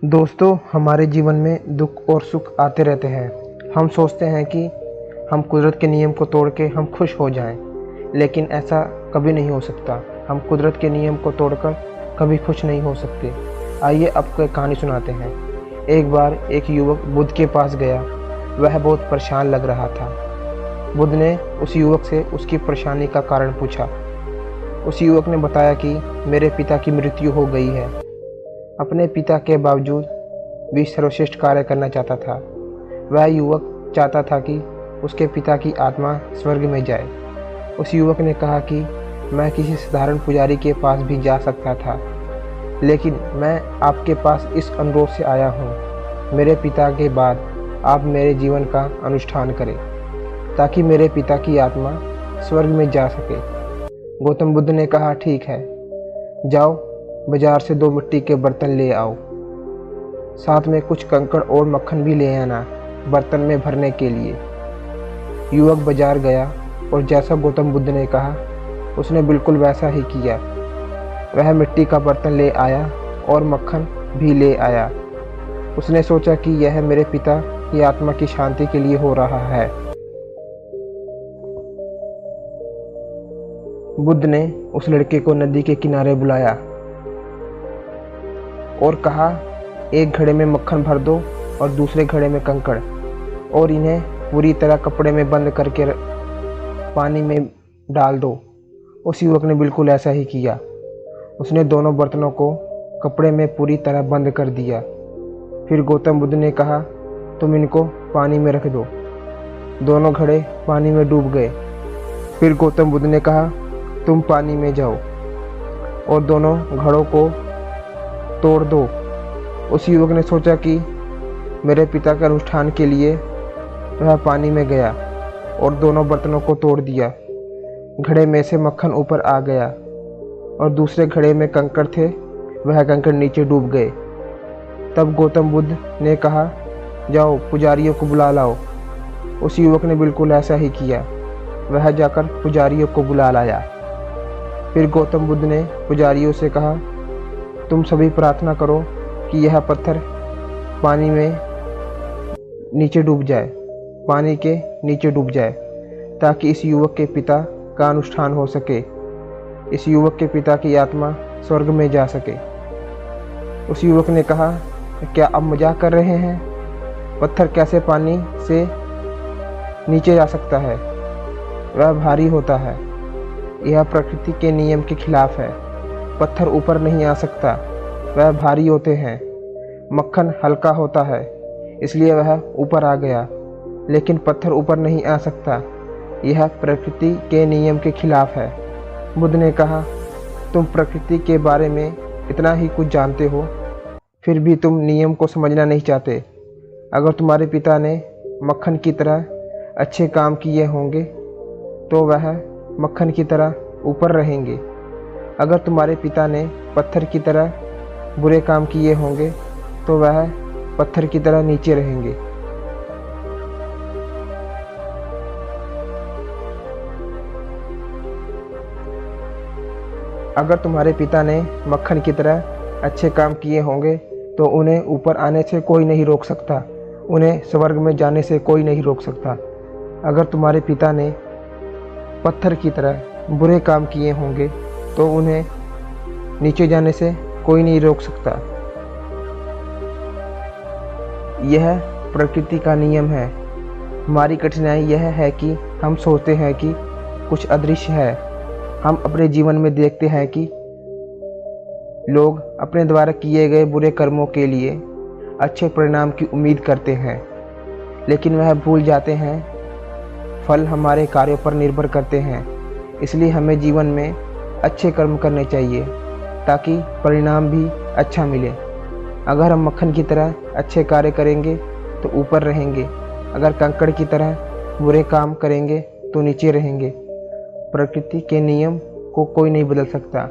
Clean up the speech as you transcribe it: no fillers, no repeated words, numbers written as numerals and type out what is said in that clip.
दोस्तों, हमारे जीवन में दुख और सुख आते रहते हैं। हम सोचते हैं कि हम कुदरत के नियम को तोड़ के हम खुश हो जाएं, लेकिन ऐसा कभी नहीं हो सकता। हम कुदरत के नियम को तोड़कर कभी खुश नहीं हो सकते। आइए आपको एक कहानी सुनाते हैं। एक बार एक युवक बुद्ध के पास गया। वह बहुत परेशान लग रहा था। बुद्ध ने उस युवक से उसकी परेशानी का कारण पूछा। उस युवक ने बताया कि मेरे पिता की मृत्यु हो गई है। अपने पिता के बावजूद भी सर्वश्रेष्ठ कार्य करना चाहता था। वह युवक चाहता था कि उसके पिता की आत्मा स्वर्ग में जाए। उस युवक ने कहा कि मैं किसी साधारण पुजारी के पास भी जा सकता था, लेकिन मैं आपके पास इस अनुरोध से आया हूँ। मेरे पिता के बाद आप मेरे जीवन का अनुष्ठान करें, ताकि मेरे पिता की आत्मा स्वर्ग में जा सके। गौतम बुद्ध ने कहा, ठीक है, जाओ बाजार से 2 मिट्टी के बर्तन ले आओ। साथ में कुछ कंकड़ और मक्खन भी ले आना, बर्तन में भरने के लिए। युवक बाजार गया और जैसा गौतम बुद्ध ने कहा, उसने बिल्कुल वैसा ही किया। वह मिट्टी का बर्तन ले आया और मक्खन भी ले आया। उसने सोचा कि यह मेरे पिता की आत्मा की शांति के लिए हो रहा है। बुद्ध ने उस लड़के को नदी के किनारे बुलाया और कहा, एक घड़े में मक्खन भर दो और दूसरे घड़े में कंकड़, और इन्हें पूरी तरह कपड़े में बंद करके पानी में डाल दो। उस युवक ने बिल्कुल ऐसा ही किया। उसने दोनों बर्तनों को कपड़े में पूरी तरह बंद कर दिया। फिर गौतम बुद्ध ने कहा, तुम इनको पानी में रख दो। दोनों घड़े पानी में डूब गए। फिर गौतम बुद्ध ने कहा, तुम पानी में जाओ और दोनों घड़ों को तोड़ दो। उस युवक ने सोचा कि मेरे पिता के अनुष्ठान के लिए वह पानी में गया और दोनों बर्तनों को तोड़ दिया। घड़े में से मक्खन ऊपर आ गया और दूसरे घड़े में कंकड़ थे, वह कंकड़ नीचे डूब गए। तब गौतम बुद्ध ने कहा, जाओ पुजारियों को बुला लाओ। उस युवक ने बिल्कुल ऐसा ही किया। वह जाकर पुजारियों को बुला लाया। फिर गौतम बुद्ध ने पुजारियों से कहा, तुम सभी प्रार्थना करो कि यह पत्थर पानी में नीचे डूब जाए, पानी के नीचे डूब जाए, ताकि इस युवक के पिता का अनुष्ठान हो सके, इस युवक के पिता की आत्मा स्वर्ग में जा सके। उस युवक ने कहा, क्या आप मजाक कर रहे हैं? पत्थर कैसे पानी से नीचे जा सकता है? वह भारी होता है। यह प्रकृति के नियम के खिलाफ है। पत्थर ऊपर नहीं आ सकता, वह भारी होते हैं। मक्खन हल्का होता है, इसलिए वह ऊपर आ गया, लेकिन पत्थर ऊपर नहीं आ सकता। यह प्रकृति के नियम के खिलाफ है। बुद्ध ने कहा, तुम प्रकृति के बारे में इतना ही कुछ जानते हो, फिर भी तुम नियम को समझना नहीं चाहते। अगर तुम्हारे पिता ने मक्खन की तरह अच्छे काम किए होंगे तो वह मक्खन की तरह ऊपर रहेंगे। अगर तुम्हारे पिता ने पत्थर की तरह बुरे काम किए होंगे तो वह पत्थर की तरह नीचे रहेंगे। अगर तुम्हारे पिता ने मक्खन की तरह अच्छे काम किए होंगे तो उन्हें ऊपर आने से कोई नहीं रोक सकता, उन्हें स्वर्ग में जाने से कोई नहीं रोक सकता। अगर तुम्हारे पिता ने पत्थर की तरह बुरे काम किए होंगे तो उन्हें नीचे जाने से कोई नहीं रोक सकता। यह प्रकृति का नियम है। हमारी कठिनाई यह है कि हम सोचते हैं कि कुछ अदृश्य है। हम अपने जीवन में देखते हैं कि लोग अपने द्वारा किए गए बुरे कर्मों के लिए अच्छे परिणाम की उम्मीद करते हैं, लेकिन वह भूल जाते हैं फल हमारे कार्यों पर निर्भर करते हैं। इसलिए हमें जीवन में अच्छे कर्म करने चाहिए ताकि परिणाम भी अच्छा मिले। अगर हम मक्खन की तरह अच्छे कार्य करेंगे तो ऊपर रहेंगे, अगर कंकड़ की तरह बुरे काम करेंगे तो नीचे रहेंगे। प्रकृति के नियम को कोई नहीं बदल सकता।